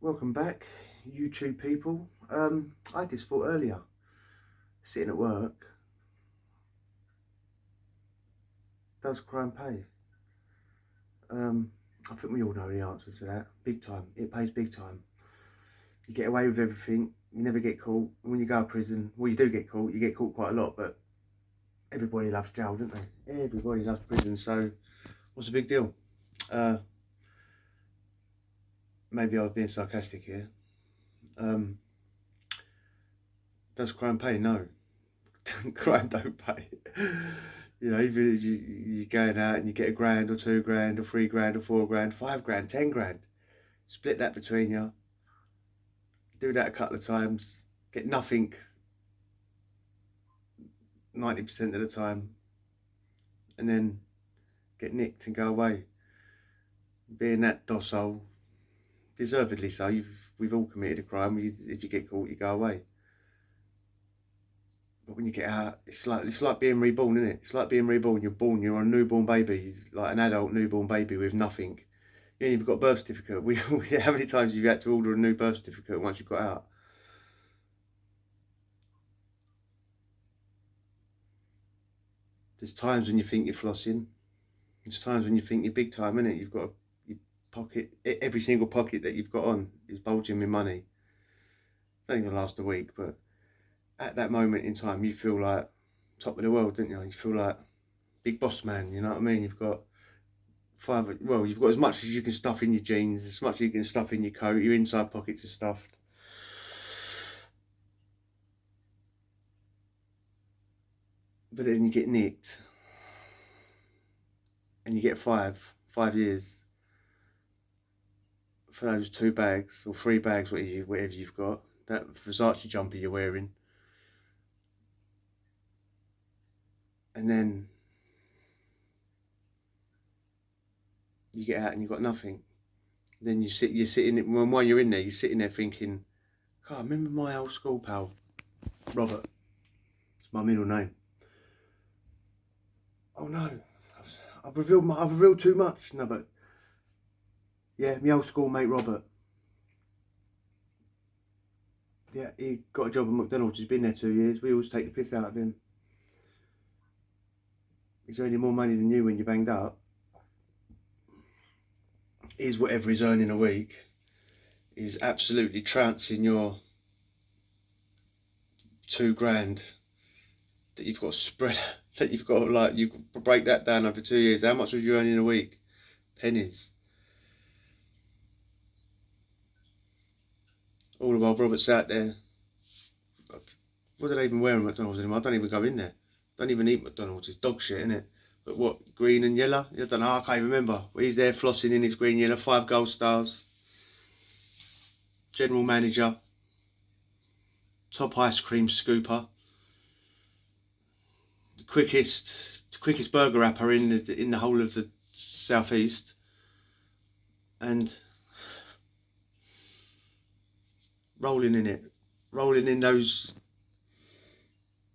Welcome back, YouTube people. I had this thought earlier, sitting at work. Does crime pay? I think we all know the answer to that. Big time. It pays big time. You get away with everything. You never get caught. When you go to prison, well, you do get caught. You get caught quite a lot, but everybody loves jail, don't they? Everybody loves prison. So, what's the big deal? Maybe I was being sarcastic here. Does crime pay? No. Crime don't pay. You know, even if you're going out and you get £1 or £2 or £3 or £4, £5, £10, split that between you. Do that a couple of times, get nothing 90% of the time, and then get nicked and go away. Being that docile, deservedly so. We've all committed a crime. If you get caught, you go away. But when you get out, it's like being reborn, isn't it? It's like being reborn. You're a newborn baby, like an adult newborn baby with nothing. You ain't even got a birth certificate. How many times have you had to order a new birth certificate once you got out? There's times when you think you're flossing. There's times when you think you're big time, innit? You've got your pocket, every single pocket that you've got on is bulging with money. It's only gonna last a week, but at that moment in time, you feel like top of the world, don't you? You feel like big boss man. You know what I mean? You've got you've got as much as you can stuff in your jeans, as much as you can stuff in your coat. Your inside pockets are stuffed. But then you get nicked, and you get 5 years for those 2 bags or 3 bags, whatever you've got. That Versace jumper you're wearing, and then you get out and you've got nothing. Then you're sitting. While you're in there, you're sitting there thinking, "God, I remember my old school pal, Robert. It's my middle name. Oh no, I've revealed too much. No, but yeah, my old school mate Robert. Yeah, he got a job at McDonald's. He's been there 2 years. We always take the piss out of him. He's earning more money than you when you're banged up. Is whatever he's earning a week is absolutely trouncing your £2 that you've got spread, that you've got, like, you break that down over 2 years. How much was you earning a week? Pennies. All the while Robert's out there. What do they even wear at McDonald's anymore? I don't even go in there. Don't even eat McDonald's. It's dog shit, isn't it? But what, green and yellow? I don't know, I can't even remember. But he's there flossing in his green yellow, 5 gold stars. General manager. Top ice cream scooper. The quickest burger rapper in the whole of the southeast. And rolling in it. Rolling in those,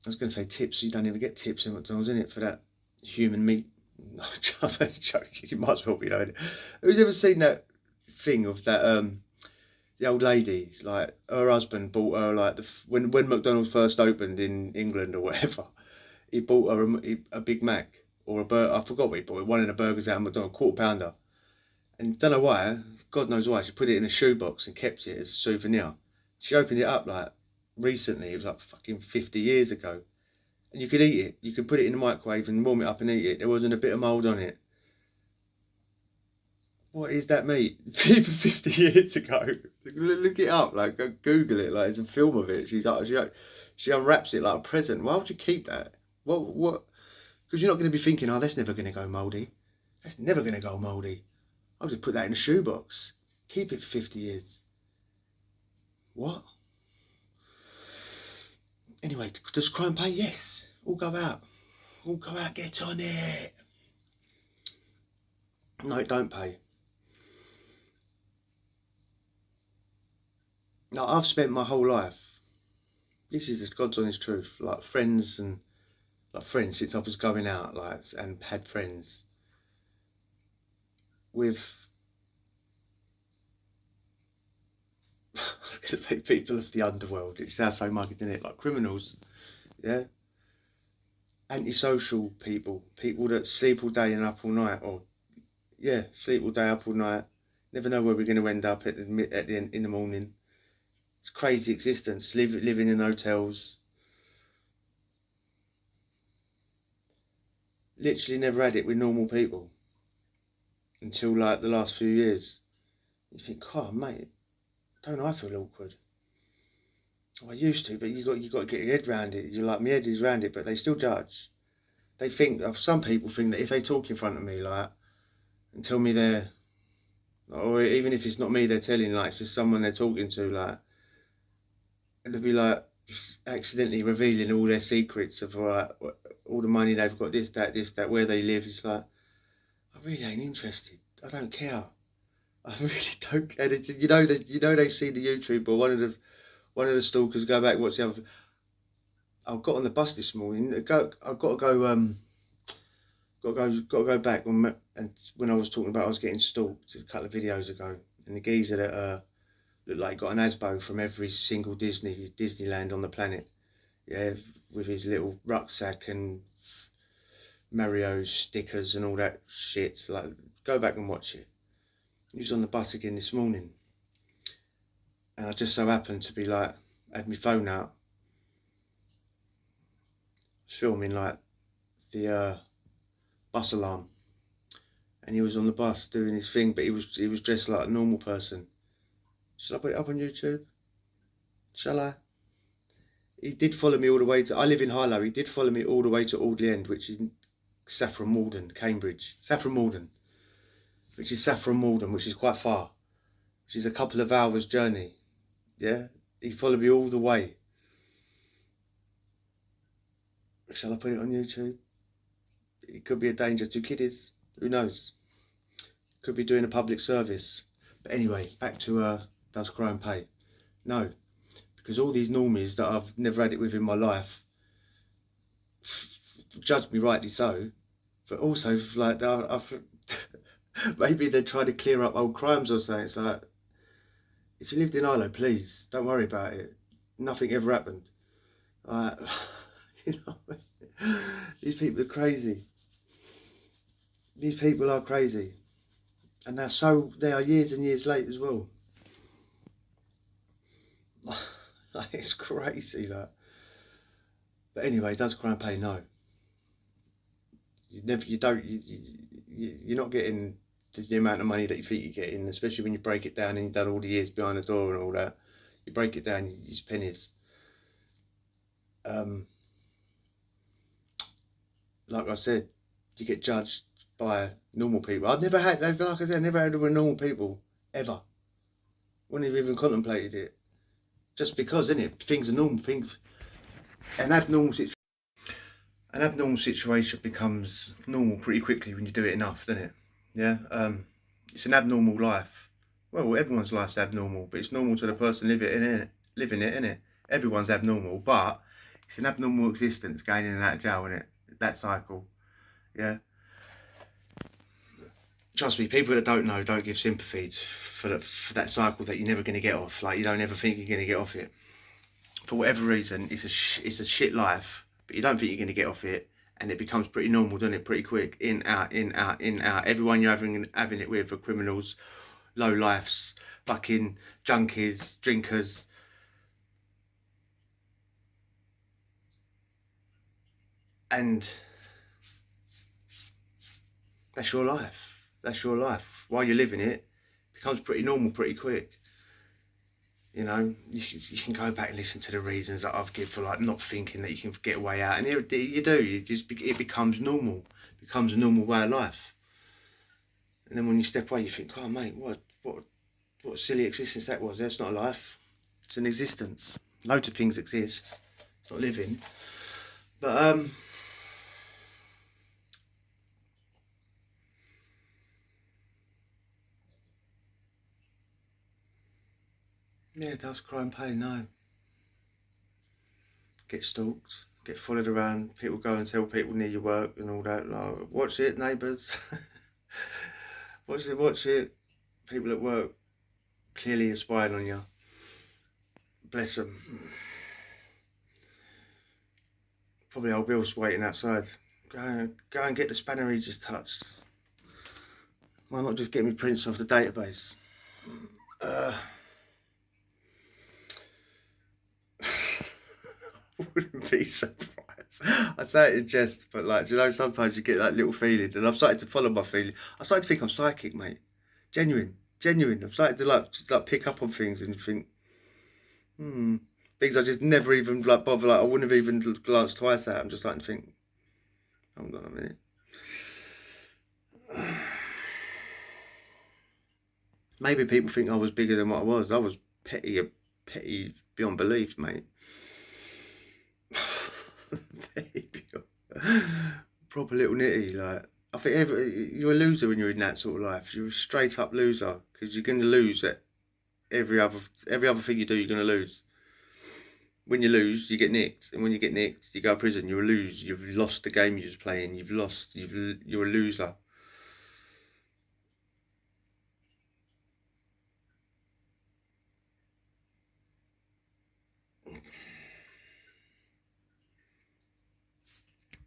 I was going to say tips. You don't even get tips in McDonald's, innit, for that human meat. No, I'm only joking. You might as well be knowing it. Who's ever seen that thing of that the old lady, like her husband bought her, like when McDonald's first opened in England or whatever, he bought her a Big Mac or a burger. I forgot what he bought. One of the burgers out of McDonald's, £quarter-pounder, and don't know why. God knows why. She put it in a shoebox and kept it as a souvenir. She opened it up like recently. It was like fucking 50 years ago. And you could eat it. You could put it in the microwave and warm it up and eat it. There wasn't a bit of mould on it. What is that meat? 50 years ago. Look it up. Like, go Google it. Like, it's a film of it. She unwraps it like a present. Why would you keep that? What? Because you're not going to be thinking, oh, that's never going to go mouldy. That's never going to go mouldy. I'll just put that in a shoebox. Keep it for 50 years. What? Anyway, does crime pay? Yes. All go out. All go out, get on it. No, it don't pay. Now, I've spent my whole life, this is the God's honest truth, like friends since I was going out, like, and had friends with I was going to say people of the underworld. It sounds so muggy, doesn't it? Like criminals, yeah? Antisocial people. People that sleep all day and up all night. Or, yeah, sleep all day, up all night. Never know where we're going to end up at the end, in the morning. It's crazy existence. Living in hotels. Literally never had it with normal people. Until like the last few years. You think, oh mate, don't I feel awkward? Oh, I used to, but you got to get your head around it. You're like, my head is around it, but they still judge. They think, some people think that if they talk in front of me like and tell me they're, or even if it's not me they're telling, like it's just someone they're talking to, like, and they'll be like just accidentally revealing all their secrets of like all the money they've got, this, that, where they live. It's like, I really ain't interested. I don't care. I really don't care. You know that they see the YouTube, or one of the stalkers go back and watch the other. I got on the bus this morning. I've got to go. Got to go back and when I was talking about I was getting stalked a couple of videos ago, and the geezer that looked like he got an Asbo from every single Disneyland on the planet, yeah, with his little rucksack and Mario stickers and all that shit. Like, go back and watch it. He was on the bus again this morning, and I just so happened to be like, had my phone out, filming like the bus alarm, and he was on the bus doing his thing, but he was dressed like a normal person. Shall I put it up on YouTube? Shall I? He did follow me all the way to, I live in Harlow, he did follow me all the way to Audley End, which is Saffron Walden, Cambridge. Saffron Walden, which is quite far, which is a couple of hours journey. Yeah, he followed me all the way. Shall I put it on YouTube? It could be a danger to kiddies. Who knows? Could be doing a public service. But anyway, back to Does Crime Pay? No, because all these normies that I've never had it with in my life judge me, rightly so, but also like I've maybe they're trying to clear up old crimes or something. It's like, if you lived in Arlo, please don't worry about it. Nothing ever happened. You know, these people are crazy. These people are crazy, and they are years and years late as well. It's crazy, that. But anyway, does crime pay? No. You're not getting the amount of money that you think you're getting, especially when you break it down and you've done all the years behind the door and all that. You break it down, it's pennies. Like I said, you get judged by normal people. Like I said, I never had it with normal people, ever. Wouldn't have even contemplated it. Just because, innit? Things are normal, things. An abnormal situation becomes normal pretty quickly when you do it enough, doesn't it? Yeah. It's an abnormal life. Well, everyone's life's abnormal, but it's normal to the person living it, innit? Everyone's abnormal, but it's an abnormal existence going in and out of jail, innit? That cycle. Yeah. Trust me, people that don't know don't give sympathy for that cycle that you're never going to get off. Like, you don't ever think you're going to get off it. For whatever reason, it's a shit life, but you don't think you're going to get off it, and it becomes pretty normal, doesn't it? Pretty quick, in, out, in, out, in, out. Everyone you're having it with are criminals, low lifes, fucking junkies, drinkers. And that's your life. That's your life. While you're living it, it becomes pretty normal pretty quick. You know, you can go back and listen to the reasons that I've given for like not thinking that you can get a way out, and you do. It becomes normal. It becomes a normal way of life. And then when you step away, you think, oh mate, what silly existence that was. That's not a life. It's an existence. Loads of things exist. It's not living. But yeah, does crime pay? No. Get stalked, get followed around. People go and tell people near your work and all that. Like, watch it, neighbours. Watch it. People at work clearly are spying on you. bless them. Probably old Bill's waiting outside. Go and get the spanner he just touched. Why not just get me prints off the database? Wouldn't be surprised. I say it in jest, but like, do you know, sometimes you get that little feeling, and I've started to follow my feeling. I started to think I'm psychic, mate. Genuine. I'm starting to just pick up on things and think, things I just never even bother. Like, I wouldn't have even glanced twice at. I'm just starting to think, hold on a minute. Maybe people think I was bigger than what I was. I was petty beyond belief, mate. Proper little nitty. Like, I think you're a loser when you're in that sort of life. You're a straight up loser, because you're going to lose at every other thing you do. You're going to lose. When you lose, you get nicked, and when you get nicked, you go to prison. You lose. You've lost the game you was playing. You're a loser.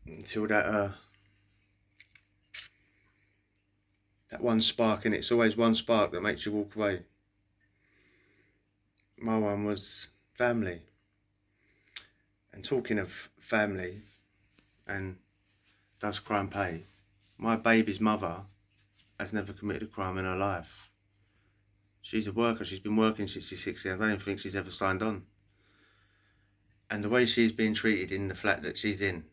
Until that one spark, and it's always one spark that makes you walk away. My one was family. And talking of family and does crime pay, my baby's mother has never committed a crime in her life. She's a worker. She's been working since she's 16. I don't even think she's ever signed on. And the way she's being treated in the flat that she's in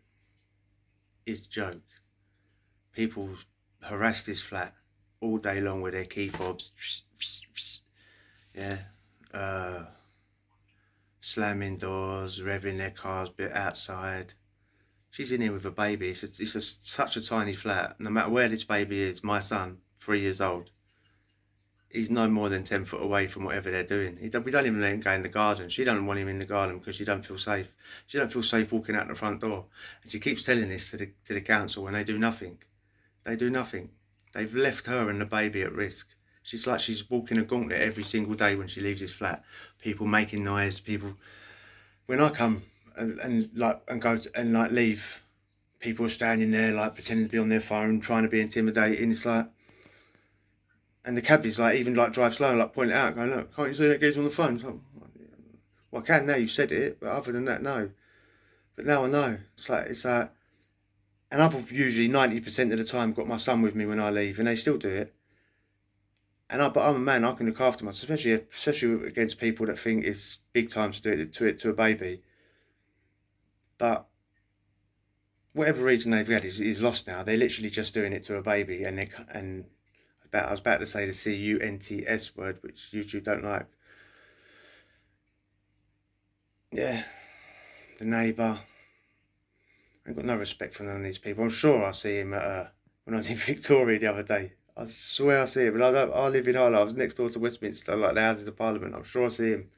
is a joke. People harass this flat all day long with their key fobs. Yeah. Slamming doors, revving their cars bit outside. She's in here with a baby. It's such a tiny flat. No matter where this baby is, my son, 3 years old, he's no more than 10 foot away from whatever they're doing. We don't even let him go in the garden. She don't want him in the garden because she don't feel safe. She don't feel safe walking out the front door. And she keeps telling this to the council, and they do nothing. They do nothing. They've left her and the baby at risk. She's like she's walking a gauntlet every single day when she leaves his flat. People making noise. People. When I come and go and leave, people are standing there like pretending to be on their phone, trying to be intimidating. It's like. And the cabbies even drive slow and point it out, going, look, can't you see that guy's on the phone? Like, well, I can now, you said it, but other than that, no. But now I know. It's like, and I've usually 90% of the time got my son with me when I leave, and they still do it. But I'm a man, I can look after myself, especially against people that think it's big time to do it to a baby. But whatever reason they've had is lost now. They're literally just doing it to a baby, I was about to say the CUNTS word, which YouTube don't like. Yeah, the neighbour. I've got no respect for none of these people. I'm sure I see him when I was in Victoria the other day. I swear I see him, but I live in Harlow. I was next door to Westminster, like the Houses of Parliament. I'm sure I see him.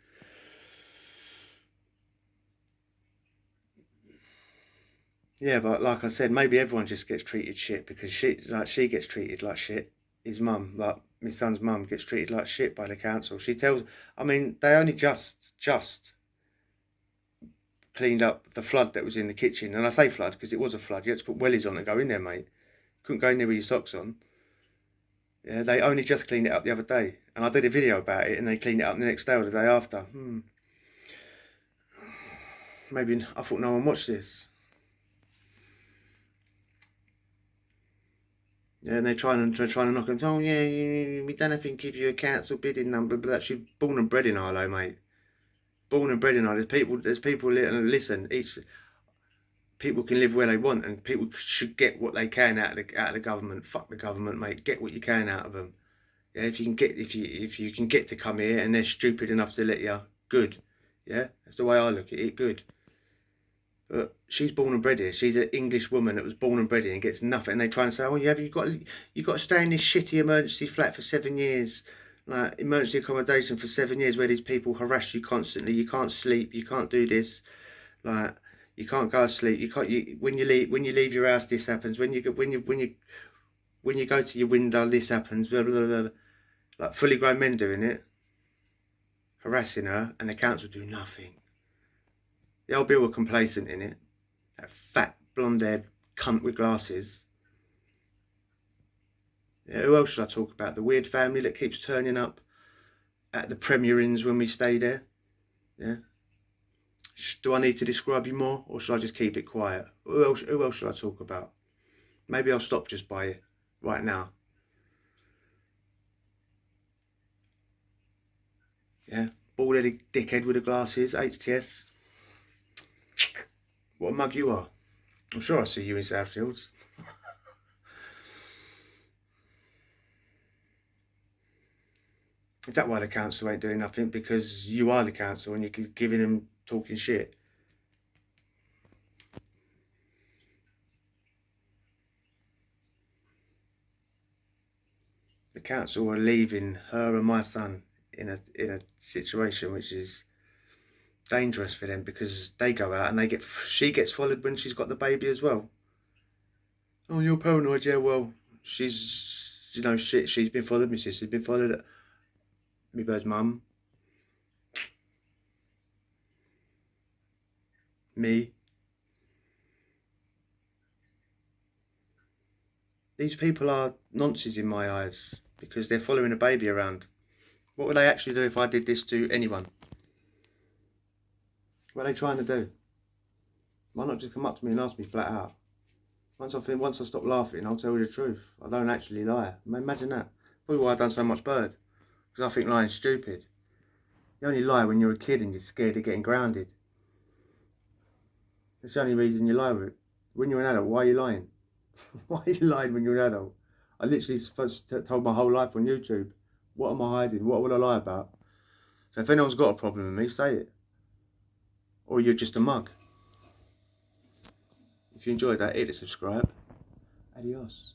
Yeah, but like I said, maybe everyone just gets treated shit because she gets treated like shit. His mum, like my son's mum, gets treated like shit by the council. They only just cleaned up the flood that was in the kitchen. And I say flood because it was a flood. You had to put wellies on and go in there, mate. Couldn't go in there with your socks on. Yeah, they only just cleaned it up the other day. And I did a video about it, and they cleaned it up the next day or the day after. Maybe I thought no one watched this. Yeah, and they're trying to knock them. Oh yeah, we don't have to give you a council bidding number, but actually born and bred in Harlow, mate. Born and bred in Harlow. There's people. Listen, people can live where they want, and people should get what they can out of the government. Fuck the government, mate. Get what you can out of them. Yeah, if you can get to come here and they're stupid enough to let you, good. Yeah, that's the way I look at it. Good. But she's born and bred here. She's an English woman that was born and bred here and gets nothing. And they try and say, oh, you've got to stay in this shitty emergency flat for 7 years, like emergency accommodation for 7 years, where these people harass you constantly. You can't sleep. You can't do this. Like, you can't go to sleep. You can't. When you leave your house, this happens. When you go to your window, this happens. Blah blah blah. Like fully grown men doing it. harassing her, and the council do nothing. The old Bill were complacent in it. That fat, blonde-haired cunt with glasses. Yeah, who else should I talk about? The weird family that keeps turning up at the premierings when we stay there. Yeah. Do I need to describe you more, or should I just keep it quiet? Who else should I talk about? Maybe I'll stop just by it right now. Yeah. Bald-headed dickhead with the glasses, HTS. What a mug you are. I'm sure I'll see you in Southfields. Is that why the council ain't doing nothing? Because you are the council and you're giving them talking shit. The council are leaving her and my son in a situation which is dangerous for them, because they go out and she gets followed when she's got the baby as well. Oh, you're paranoid. Yeah, well, she's, you know, shit, she's been followed. My sister's been followed. My bird's mum. Me. These people are nonsense in my eyes because they're following a baby around. What would they actually do if I did this to anyone? What are they trying to do? Why not just come up to me and ask me flat out? Once I stop laughing, I'll tell you the truth. I don't actually lie. Imagine that. Probably why I've done so much bird. Because I think lying's stupid. You only lie when you're a kid and you're scared of getting grounded. That's the only reason you lie. When you're an adult, why are you lying? Why are you lying when you're an adult? I literally told my whole life on YouTube. What am I hiding? What would I lie about? So if anyone's got a problem with me, say it. Or you're just a mug. If you enjoyed that, hit the subscribe. Adios.